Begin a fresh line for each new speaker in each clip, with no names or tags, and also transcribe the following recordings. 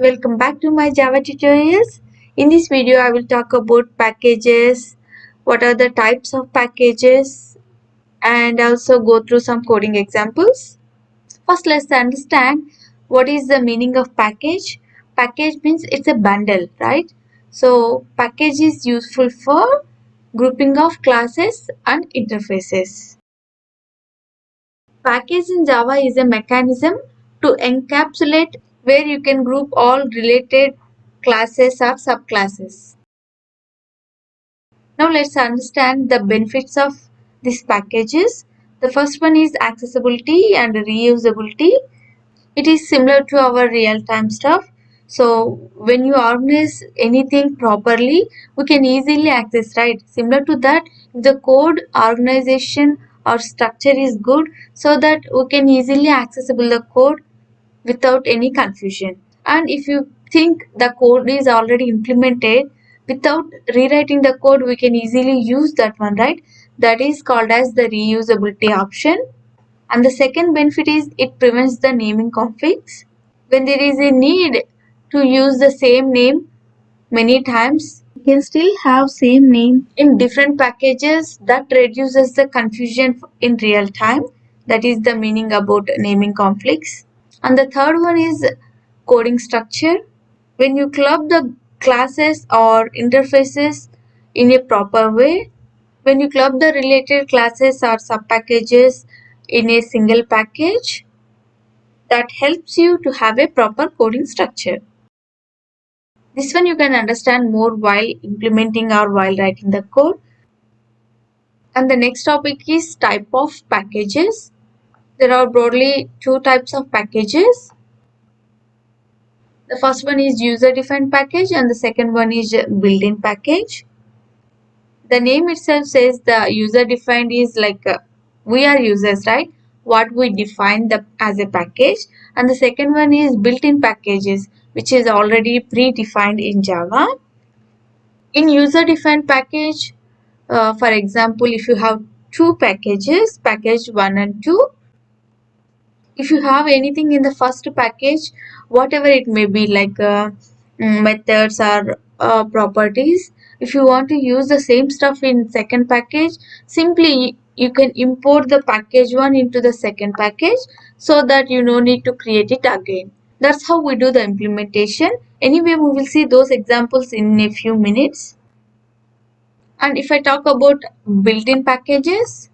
welcome back to my Java tutorials. In this video I will talk about packages, what are the types of packages, and also go through some coding examples. First, let's understand what is the meaning of package. Package means it's a bundle, right? So package is useful for grouping of classes and interfaces. Package in Java is a mechanism to encapsulate where you can group all related classes or subclasses. Now let's understand the benefits of these packages. The first one is accessibility and reusability. It is similar to our real-time stuff. So when you organize anything properly, we can easily access, right? Similar to that, if the code organization or structure is good, so that we can easily accessible the code without any confusion. And if you think the code is already implemented, without rewriting the code, we can easily use that one, right? That is called as the reusability option. And the second benefit is it prevents the naming conflicts. When there is a need to use the same name many times, you can still have same name in different packages. That reduces the confusion in real time. That is the meaning about naming conflicts. And the third one is coding structure. When you club the classes or interfaces in a proper way, when you club the related classes or subpackages in a single package, that helps you to have a proper coding structure. This one you can understand more while implementing or while writing the code. And the next topic is type of packages. There are broadly two types of packages. The first one is user-defined package and the second one is built-in package. The name itself says the user-defined is like we are users, right? What we define as a package. And the second one is built-in packages, which is already predefined in Java. In user-defined package, for example, if you have two packages, package 1 and 2, if you have anything in the first package, whatever it may be, like methods or properties, if you want to use the same stuff in second package, simply you can import the package 1 into the second package, so that you no need to create it again. That's how we do the implementation. Anyway, we will see those examples in a few minutes. And if I talk about built-in packages,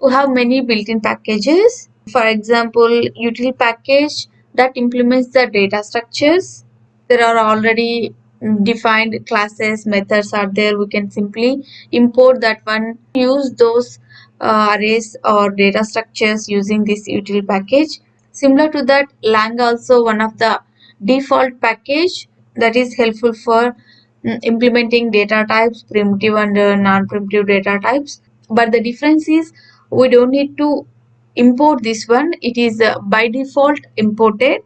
we have many built-in packages. For example, util package that implements the data structures. There are already defined classes, methods are there. We can simply import that one, use those arrays or data structures using this util package. Similar to that, Lang also one of the default package that is helpful for implementing data types, primitive and non-primitive data types. But the difference is we don't need to import this one. It is by default imported,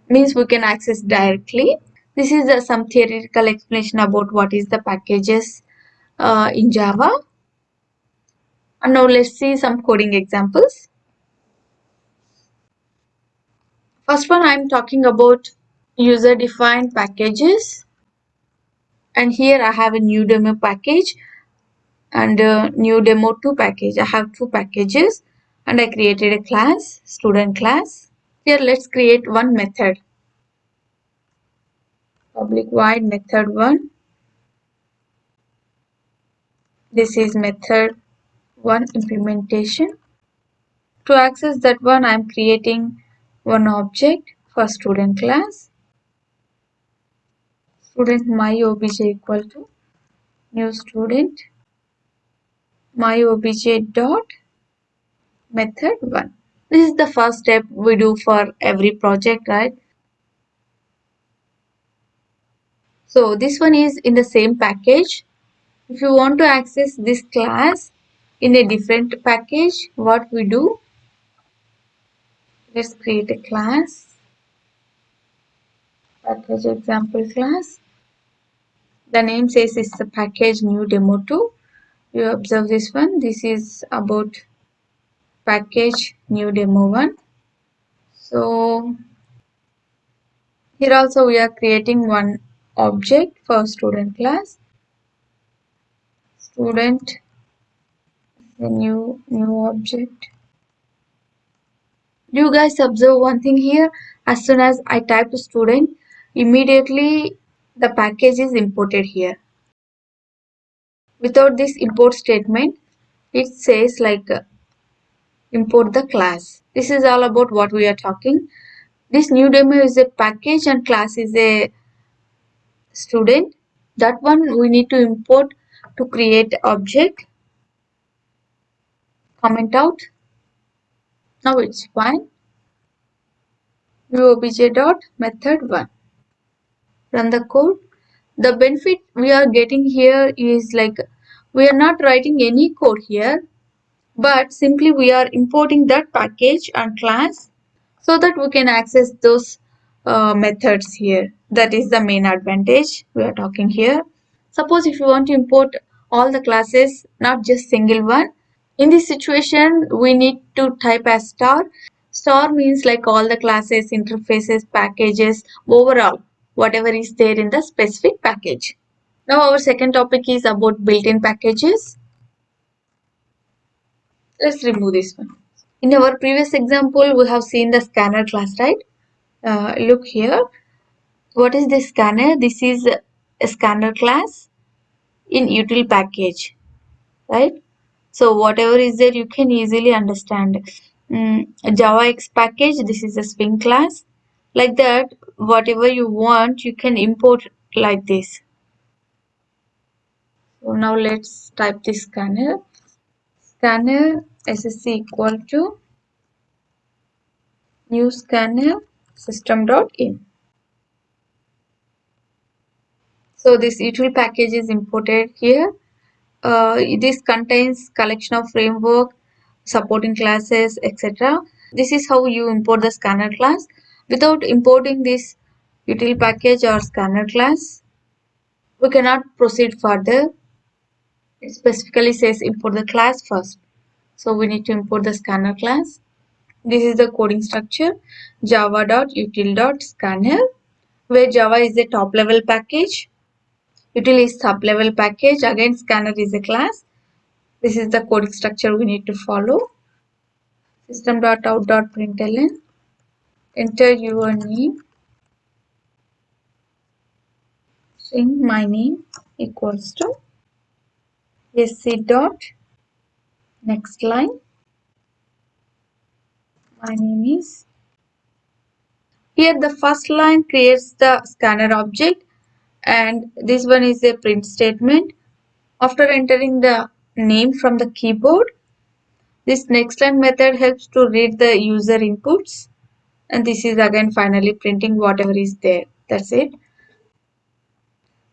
means we can access directly. This is some theoretical explanation about what is the packages in Java. And now let's see some coding examples. First one, I'm talking about user-defined packages. And here I have a new demo package and a new demo 2 package. I have two packages and I created a class, student class. Here let's create one method. Public void method 1. This is method 1 implementation. To access that one, I am creating one object for student class. Student my obj equal to new student my obj dot method 1. This is the first step we do for every project, right? So this one is in the same package. If you want to access this class in a different package, what we do? Let's create a class, package example class. The name says it's the package new demo 2. You observe this one. This is about package new demo 1. So Here also we are creating one object for student class. Student, the new object. Do you guys observe one thing here? As soon as I type student, immediately the package is imported here. Without this import statement, it says like import the class. This is all about what we are talking. This new demo is a package and class is a student. That one we need to import to create object. Comment out. Now it's fine. New obj dot method 1. Run the code. The benefit we are getting here is like we are not writing any code here, but simply we are importing that package and class so that we can access those methods here. That is the main advantage we are talking here. Suppose if you want to import all the classes, not just single one. In this situation, we need to type as star. Star means like all the classes, interfaces, packages, overall, whatever is there in the specific package. Now our second topic is about built-in packages. Let's remove this one. In our previous example, we have seen the scanner class, right? Look here. What is the scanner? This is a scanner class in util package, right? So whatever is there, you can easily understand. Java X package, this is a Swing class. Like that, whatever you want, you can import like this. So now let's type this scanner. Scanner SSC equal to new scanner system.in. So this util package is imported here. This contains collection of framework, supporting classes, etc. This is how you import the scanner class. Without importing this util package or scanner class, we cannot proceed further. It specifically says import the class first. So we need to import the scanner class. This is the coding structure, java.util.scanner, where Java is the top level package, util is sub level package, again scanner is a class. This is the coding structure we need to follow. System.out.println. Enter your name. String my name equals to sc dot next line. My name is. Here the first line creates the scanner object and this one is a print statement. After entering the name from the keyboard, this next line method helps to read the user inputs and this is again finally printing whatever is there. That's it.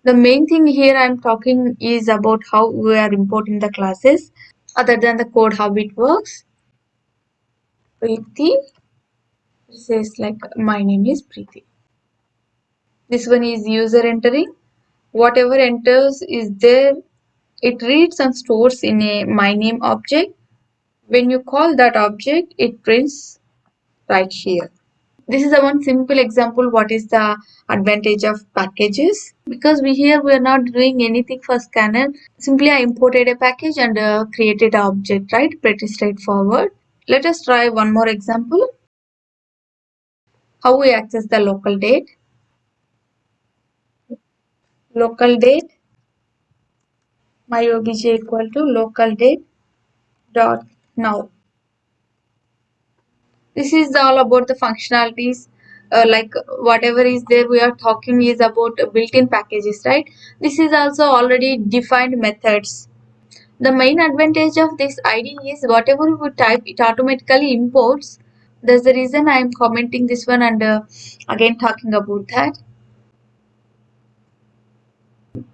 The main thing here I'm talking is about how we are importing the classes other than the code, how it works. Preeti says like my name is Preeti. This one is user entering. Whatever enters is there, it reads and stores in a my name object. When you call that object, it prints right here. This is a one simple example what is the advantage of packages, because we are not doing anything for scanner. Simply I imported a package and created an object, right? Pretty straightforward. Let us try one more example. How we access the local date. Local date my obj equal to local date dot now. This is all about the functionalities, like whatever is there we are talking is about built-in packages, right? This is also already defined methods. The main advantage of this ID is whatever we type it automatically imports. That's the reason I am commenting this one and again talking about that.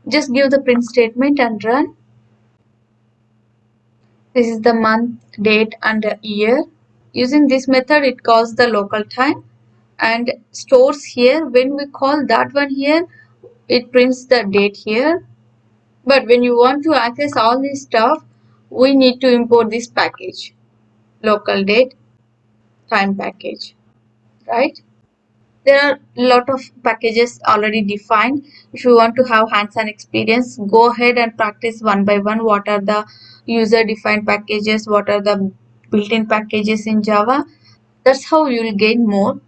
Just give the print statement and run. This is the month, date and year. Using this method it calls the local time and stores here. When we call that one here, it prints the date here. But when you want to access all this stuff, we need to import this package, local date time package, right? There are a lot of packages already defined. If you want to have hands-on experience, go ahead and practice one by one. What are the user-defined packages? What are the built-in packages in Java? That's how you'll gain more.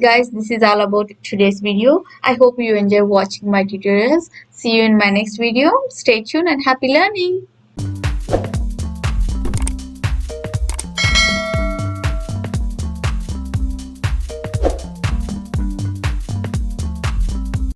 Guys, this is all about today's video. I hope you enjoy watching my tutorials. See you in my next video. Stay tuned and happy learning.